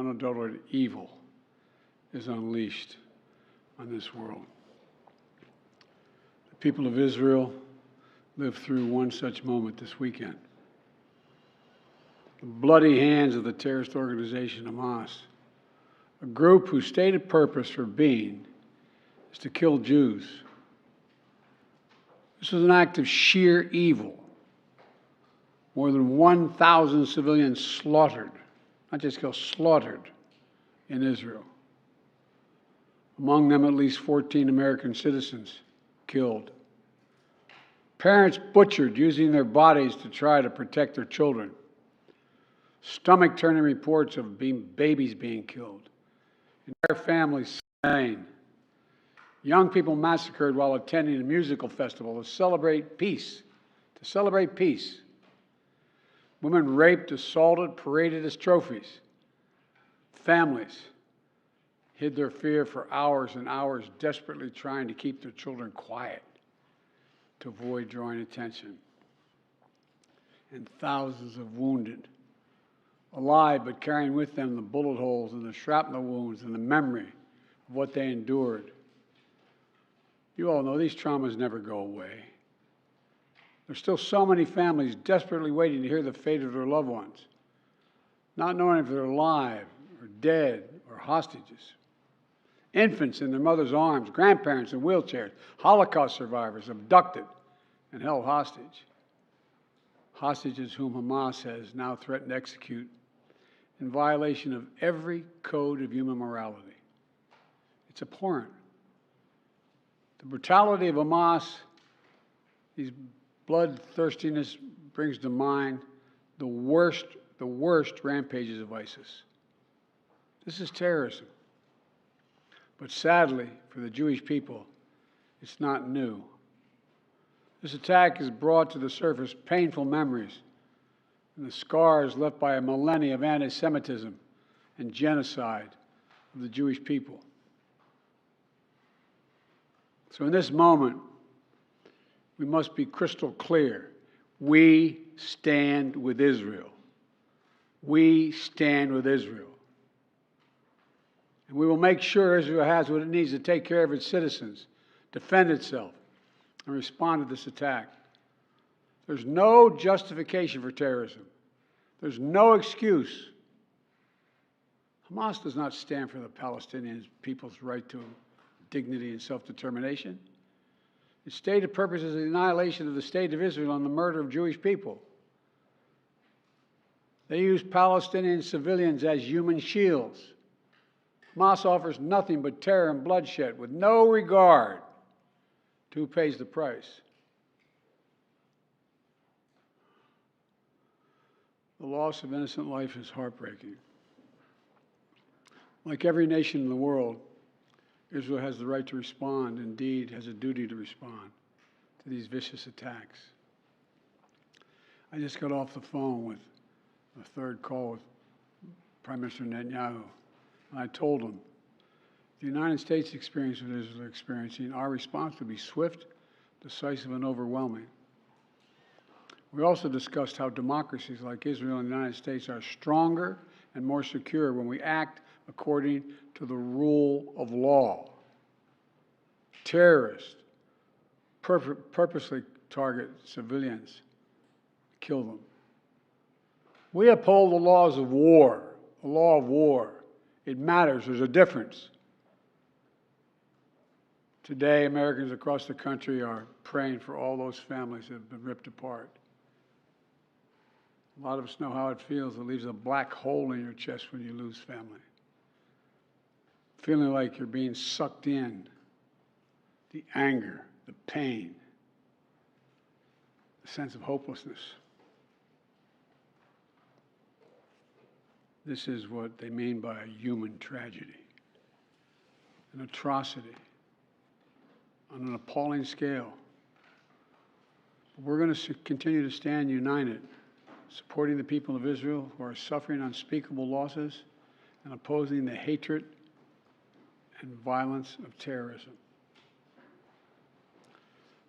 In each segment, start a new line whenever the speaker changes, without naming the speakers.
unadulterated evil is unleashed on this world. The people of Israel lived through one such moment this weekend. The bloody hands of the terrorist organization Hamas, a group whose stated purpose for being is to kill Jews. This was an act of sheer evil. More than 1,000 civilians slaughtered, not just killed, slaughtered in Israel. Among them, at least 14 American citizens killed. Parents butchered using their bodies to try to protect their children. Stomach-turning reports of babies being killed. Entire families slain. Young people massacred while attending a musical festival to celebrate peace. To celebrate peace. Women raped, assaulted, paraded as trophies. Families hid their fear for hours and hours, desperately trying to keep their children quiet to avoid drawing attention. And thousands of wounded, alive but carrying with them the bullet holes and the shrapnel wounds and the memory of what they endured. You all know these traumas never go away. There's still so many families desperately waiting to hear the fate of their loved ones, not knowing if they're alive or dead or hostages. Infants in their mother's arms, grandparents in wheelchairs, Holocaust survivors abducted and held hostage. Hostages whom Hamas has now threatened to execute in violation of every code of human morality. It's abhorrent. The brutality of Hamas, these bloodthirstiness brings to mind the worst rampages of ISIS. This is terrorism. But sadly, for the Jewish people, it's not new. This attack has brought to the surface painful memories and the scars left by a millennia of anti-Semitism and genocide of the Jewish people. So in this moment, we must be crystal clear. We stand with Israel. We stand with Israel. And we will make sure Israel has what it needs to take care of its citizens, defend itself, and respond to this attack. There's no justification for terrorism. There's no excuse. Hamas does not stand for the Palestinian people's right to dignity and self-determination. Its stated purpose is the annihilation of the state of Israel and the murder of Jewish people. They use Palestinian civilians as human shields. Hamas offers nothing but terror and bloodshed with no regard to who pays the price. The loss of innocent life is heartbreaking. Like every nation in the world, Israel has the right to respond, indeed has a duty to respond to these vicious attacks. I just got off the phone with a third call with Prime Minister Netanyahu, and I told him, the United States experience what Israel is experiencing, our response would be swift, decisive, and overwhelming. We also discussed how democracies like Israel and the United States are stronger and more secure when we act according to the rule of law. Terrorists purposely target civilians, kill them. We uphold the laws of war, the law of war. It matters. There's a difference. Today, Americans across the country are praying for all those families that have been ripped apart. A lot of us know how it feels. It leaves a black hole in your chest when you lose family. Feeling like you're being sucked in. The anger, the pain, the sense of hopelessness. This is what they mean by a human tragedy, an atrocity on an appalling scale. But we're going to continue to stand united, supporting the people of Israel who are suffering unspeakable losses and opposing the hatred and violence of terrorism.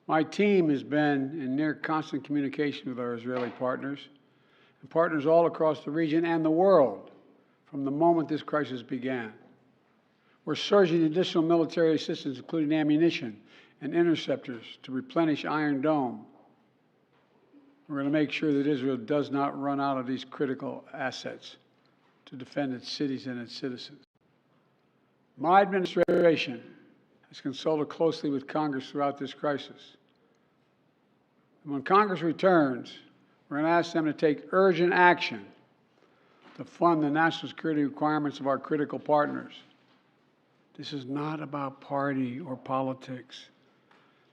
My team has been in near constant communication with our Israeli partners and partners all across the region and the world from the moment this crisis began. We're surging additional military assistance, including ammunition and interceptors, to replenish Iron Dome. We're going to make sure that Israel does not run out of these critical assets to defend its cities and its citizens. My administration has consulted closely with Congress throughout this crisis. And when Congress returns, we're going to ask them to take urgent action to fund the national security requirements of our critical partners. This is not about party or politics.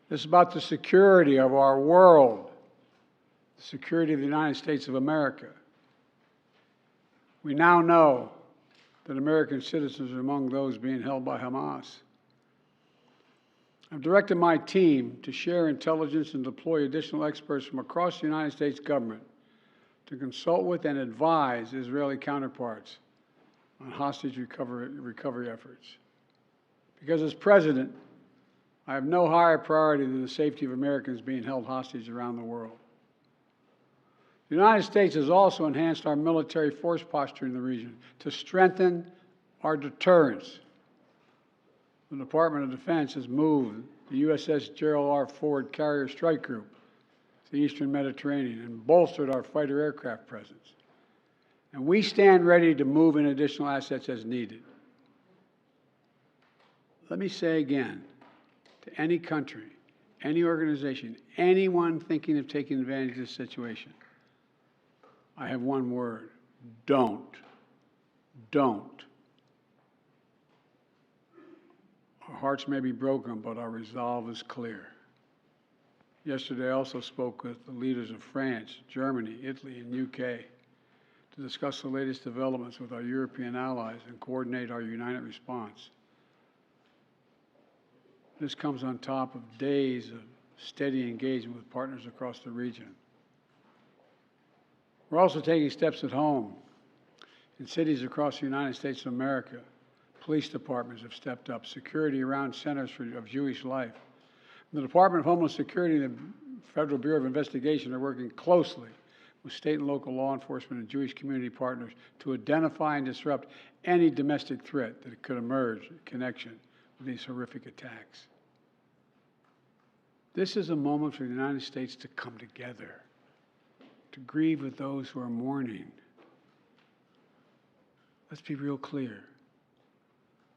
This is about the security of our world, the security of the United States of America. We now know that American citizens are among those being held by Hamas. I've directed my team to share intelligence and deploy additional experts from across the United States government to consult with and advise Israeli counterparts on hostage recovery efforts. Because as president, I have no higher priority than the safety of Americans being held hostage around the world. The United States has also enhanced our military force posture in the region to strengthen our deterrence. The Department of Defense has moved the USS Gerald R. Ford Carrier Strike Group to the Eastern Mediterranean and bolstered our fighter aircraft presence. And we stand ready to move in additional assets as needed. Let me say again, to any country, any organization, anyone thinking of taking advantage of this situation, I have one word: don't. Don't. Our hearts may be broken, but our resolve is clear. Yesterday, I also spoke with the leaders of France, Germany, Italy, and UK to discuss the latest developments with our European allies and coordinate our united response. This comes on top of days of steady engagement with partners across the region. We're also taking steps at home. In cities across the United States of America, police departments have stepped up, security around centers of Jewish life. The Department of Homeland Security and the Federal Bureau of Investigation are working closely with state and local law enforcement and Jewish community partners to identify and disrupt any domestic threat that could emerge in connection with these horrific attacks. This is a moment for the United States to come together, to grieve with those who are mourning. Let's be real clear.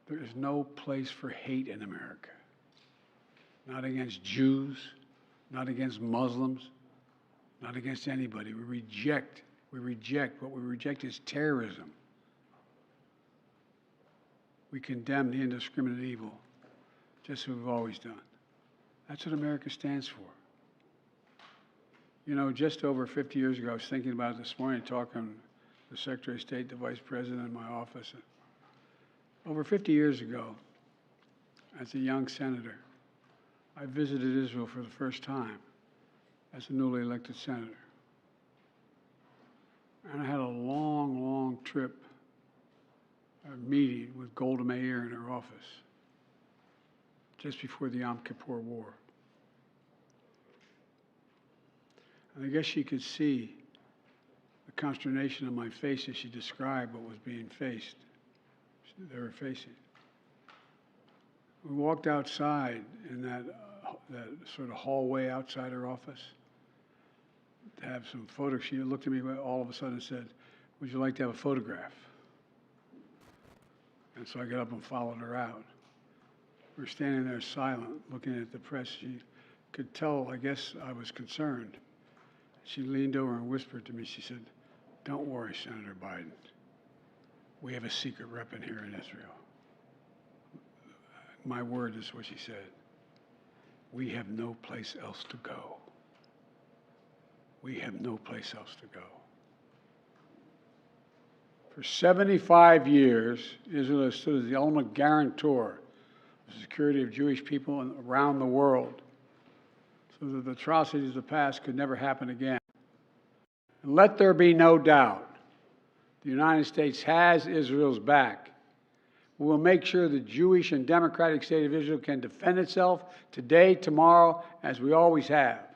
There is no place for hate in America. Not against Jews, not against Muslims, not against anybody. We reject. What we reject is terrorism. We condemn the indiscriminate evil, just as we've always done. That's what America stands for. You know, just over 50 years ago, I was thinking about it this morning, talking to the Secretary of State, the Vice President in my office. Over 50 years ago, as a young senator, I visited Israel for the first time as a newly elected senator. And I had a long, long trip, a meeting with Golda Meir in her office just before the Yom Kippur War. And I guess she could see the consternation on my face as she described what was being faced. They were facing. We walked outside in that sort of hallway outside her office to have some photos. She looked at me all of a sudden and said, "Would you like to have a photograph?" And so I got up and followed her out. We were standing there silent, looking at the press. She could tell, I guess, I was concerned. She leaned over and whispered to me, she said, "Don't worry, Senator Biden. We have a secret rep in here in Israel." My word is what she said. We have no place else to go. We have no place else to go. For 75 years, Israel has stood as the ultimate guarantor of the security of Jewish people around the world, so that the atrocities of the past could never happen again. And let there be no doubt, the United States has Israel's back. We will make sure the Jewish and democratic state of Israel can defend itself today, tomorrow, as we always have.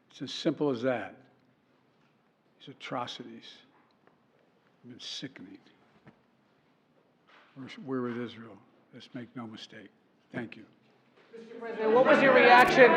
It's as simple as that. These atrocities have been sickening. We're with Israel. Let's make no mistake. Thank you.
Mr. President, what was your reaction?